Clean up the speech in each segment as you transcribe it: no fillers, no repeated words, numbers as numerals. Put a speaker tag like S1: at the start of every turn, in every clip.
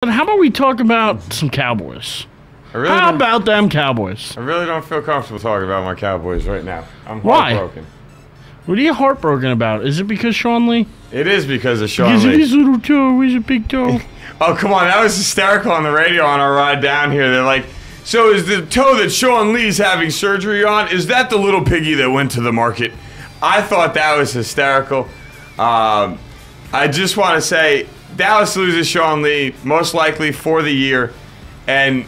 S1: But how about we talk about some Cowboys? How about them Cowboys?
S2: I really don't feel comfortable talking about my Cowboys right now. I'm
S1: Why?
S2: heartbroken.
S1: What are you heartbroken about? Is it because Sean Lee?
S2: It is because of Sean
S1: Because
S2: Lee.
S1: of his little toe, he's a big toe.
S2: Oh, come on. That was hysterical on the radio on our ride down here. They're like, so is the toe that Sean Lee's having surgery on, is that the little piggy that went to the market? I thought that was hysterical. I just want to say, Dallas loses Sean Lee, most likely for the year, and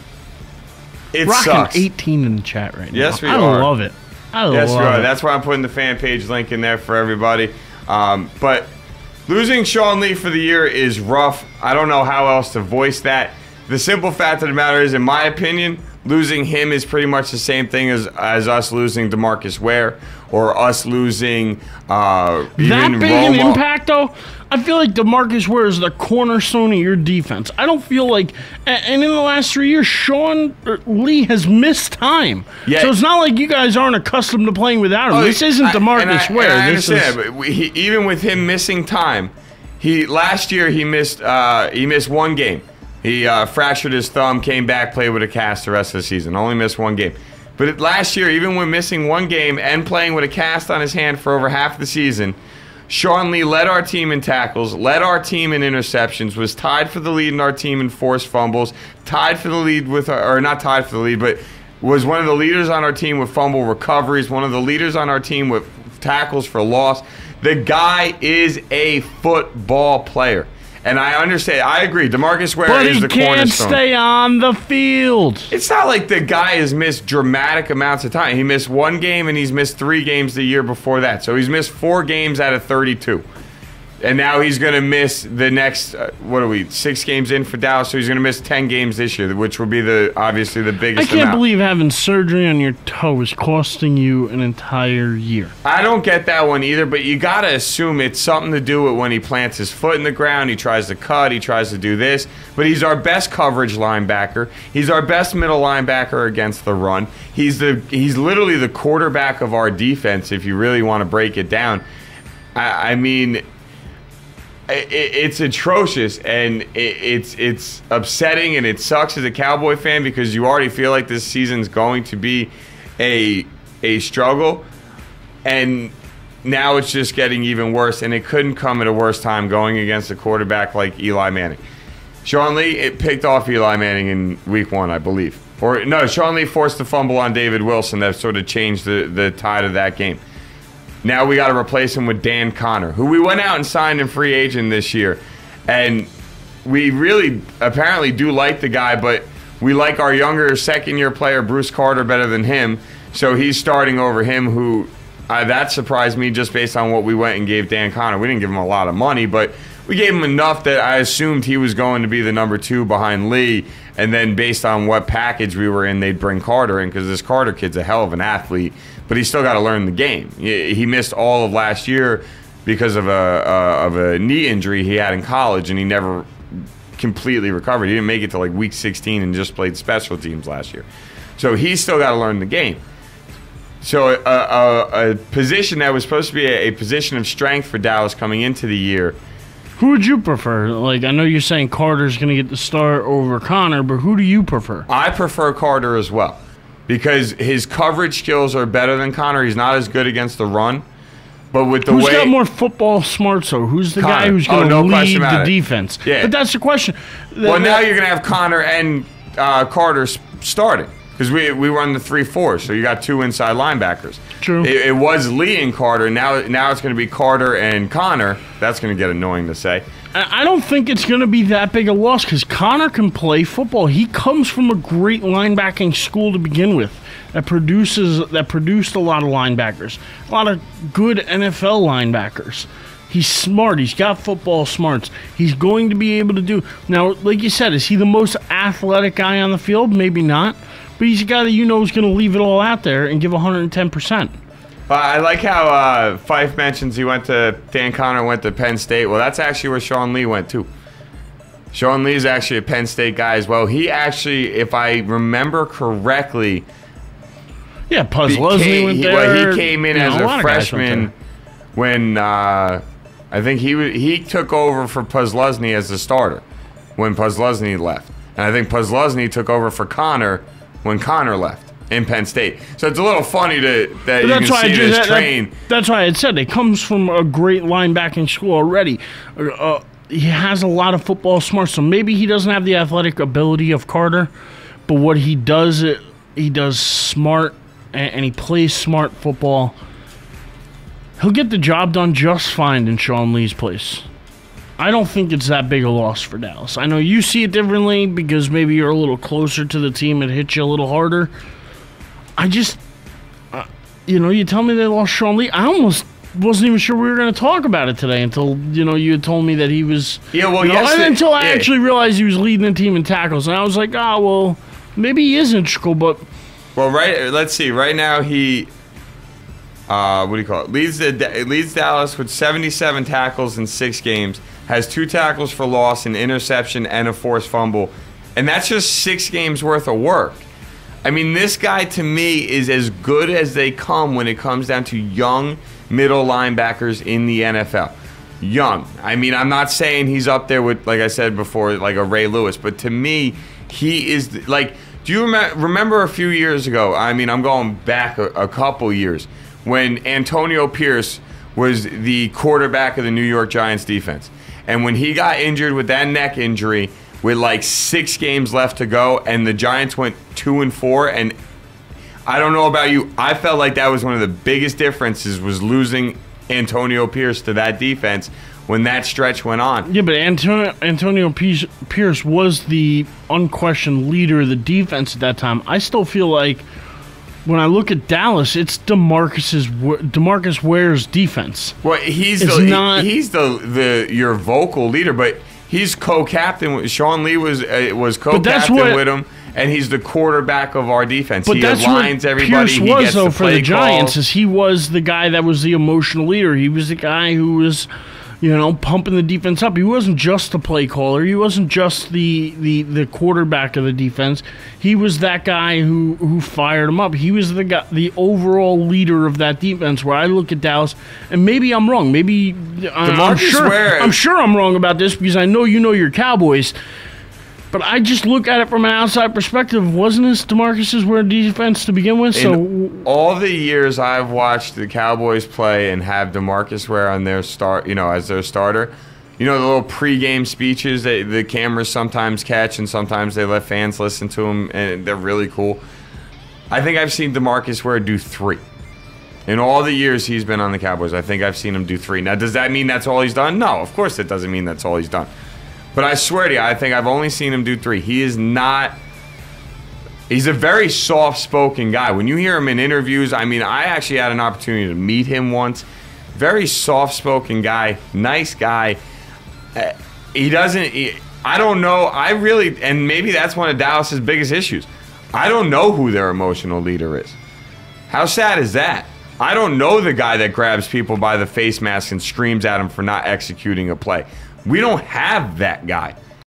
S2: it sucks.
S1: 18 in the chat right now.
S2: Yes, we
S1: are. I love it.
S2: Yes, we are. That's why I'm putting the fan page link in there for everybody. But losing Sean Lee for the year is rough. I don't know how else to voice that. The simple fact of the matter is, in my opinion, losing him is pretty much the same thing as us losing DeMarcus Ware or us losing
S1: that
S2: even
S1: big
S2: Romo.
S1: an impact, though. I feel like DeMarcus Ware is the cornerstone of your defense. I don't feel like, and in the last 3 years, Sean Lee has missed time.
S2: Yeah.
S1: So it's not like you guys aren't accustomed to playing without him. This isn't DeMarcus Ware.
S2: I understand, but even with him missing time, last year he missed one game. He fractured his thumb, came back, played with a cast the rest of the season. Only missed one game. But last year, even when missing one game and playing with a cast on his hand for over half the season, Sean Lee led our team in tackles, led our team in interceptions, was tied for the lead in our team in forced fumbles, tied for the lead with, or not tied for the lead, but was one of the leaders on our team with fumble recoveries, one of the leaders on our team with tackles for loss. The guy is a football player. And I understand. I agree. DeMarcus Ware is the cornerstone.
S1: But he can't stay on the field.
S2: It's not like the guy has missed dramatic amounts of time. He missed one game, and he's missed 3 games the year before that. So he's missed 4 games out of 32. And now he's going to miss the next, 6 games in for Dallas, so he's going to miss 10 games this year, which will be obviously the biggest
S1: I can't
S2: amount.
S1: believe having surgery on your toe is costing you an entire year.
S2: I don't get that one either, but you got to assume it's something to do with when he plants his foot in the ground, he tries to cut, he tries to do this. But he's our best coverage linebacker. He's our best middle linebacker against the run. He's literally the quarterback of our defense, if you really want to break it down. I mean, it's atrocious, and it's upsetting, and it sucks as a Cowboy fan because you already feel like this season's going to be a struggle, and now it's just getting even worse, and it couldn't come at a worse time going against a quarterback like Eli Manning. Sean Lee picked off Eli Manning in week 1, I believe. Or no, Sean Lee forced the fumble on David Wilson that sort of changed the tide of that game. Now we got to replace him with Dan Connor, who we went out and signed in free agent this year. And we really apparently do like the guy, but we like our younger second-year player, Bruce Carter, better than him. So he's starting over him, who that surprised me just based on what we went and gave Dan Connor. We didn't give him a lot of money, but we gave him enough that I assumed he was going to be the number 2 behind Lee. And then based on what package we were in, they'd bring Carter in because this Carter kid's a hell of an athlete. But he's still got to learn the game. He missed all of last year because of a knee injury he had in college, and he never completely recovered. He didn't make it to like week 16 and just played special teams last year. So he's still got to learn the game. So a position that was supposed to be a position of strength for Dallas coming into the year.
S1: Who would you prefer? Like, I know you're saying Carter's going to get the start over Connor, but who do you prefer?
S2: I prefer Carter as well, because his coverage skills are better than Connor. He's not as good against the run. But with the
S1: Who's got more football smarts, though? Who's the guy who's going to lead the defense?
S2: Yeah.
S1: But that's the question.
S2: Well, now you're going to have Connor and Carter starting, because we run the 3-4, so you got 2 inside linebackers.
S1: True.
S2: It was Lee and Carter. Now it's going to be Carter and Connor. That's going to get annoying to say.
S1: I don't think it's going to be that big a loss because Connor can play football. He comes from a great linebacking school to begin with that produced a lot of linebackers, a lot of good NFL linebackers. He's smart. He's got football smarts. He's going to be able to do. Now, like you said, is he the most athletic guy on the field? Maybe not. But he's a guy that you know is going to leave it all out there and give 110%.
S2: I like how Fife mentions Dan Connor went to Penn State. Well, that's actually where Sean Lee went, too. Sean Lee is actually a Penn State guy as well. He actually, if I remember correctly...
S1: Yeah, Puzzlesny went there.
S2: He came in as a freshman when I think he took over for Puzzlesny as the starter. when Puzzlesny left. And I think Puzzlesny took over for Connor when Connor left in Penn State. So it's a little funny that you can see this train.
S1: That's why I said it comes from a great linebacking school already. He has a lot of football smarts, so maybe he doesn't have the athletic ability of Carter, but what he does, he does smart, and he plays smart football. He'll get the job done just fine in Sean Lee's place. I don't think it's that big a loss for Dallas. I know you see it differently because maybe you're a little closer to the team. It hits you a little harder. I just, you tell me they lost Sean Lee. I almost wasn't even sure we were going to talk about it today until, you had told me that he was.
S2: Yeah, well, yes.
S1: Until I actually realized he was leading the team in tackles. And I was like, well, maybe he is integral, but.
S2: Well, let's see. Right now, he. What do you call it? Leads Dallas with 77 tackles in 6 games. Has 2 tackles for loss, an interception, and a forced fumble. And that's just 6 games worth of work. I mean, this guy, to me, is as good as they come when it comes down to young middle linebackers in the NFL. Young. I mean, I'm not saying he's up there with, like I said before, like a Ray Lewis. But to me, he is, like, do you remember a few years ago? I mean, I'm going back a couple years. When Antonio Pierce was the quarterback of the New York Giants defense. And when he got injured with that neck injury with like 6 games left to go and the Giants went 2-4, and I don't know about you, I felt like that was one of the biggest differences was losing Antonio Pierce to that defense when that stretch went on.
S1: Yeah, but Antonio Pierce was the unquestioned leader of the defense at that time. I still feel like when I look at Dallas, it's DeMarcus Ware's defense.
S2: Well, he's your vocal leader, but he's co-captain. Sean Lee was co-captain with him, and he's the quarterback of our defense.
S1: But
S2: he
S1: that's
S2: aligns
S1: what
S2: everybody.
S1: Pierce
S2: he
S1: was,
S2: gets
S1: though,
S2: the
S1: for
S2: play
S1: the Giants.
S2: calls.
S1: Is he was the guy that was the emotional leader. He was the guy who was, pumping the defense up. He wasn't just the play caller. He wasn't just the quarterback of the defense. He was that guy who fired him up. He was the overall leader of that defense. Where I look at Dallas, and maybe I'm wrong. Maybe I'm sure I'm wrong about this because I know you know your Cowboys. But I just look at it from an outside perspective. Wasn't this DeMarcus's Ware defense to begin with?
S2: In all the years I've watched the Cowboys play and have DeMarcus Ware on their as their starter, the little pregame speeches that the cameras sometimes catch and sometimes they let fans listen to them, and they're really cool. I think I've seen DeMarcus Ware do 3. In all the years he's been on the Cowboys, I think I've seen him do 3. Now, does that mean that's all he's done? No, of course it doesn't mean that's all he's done. But I swear to you, I think I've only seen him do 3. He's a very soft-spoken guy. When you hear him in interviews, I mean, I actually had an opportunity to meet him once. Very soft-spoken guy, nice guy. I don't know, and maybe that's one of Dallas's biggest issues. I don't know who their emotional leader is. How sad is that? I don't know the guy that grabs people by the face mask and screams at them for not executing a play. We don't have that guy.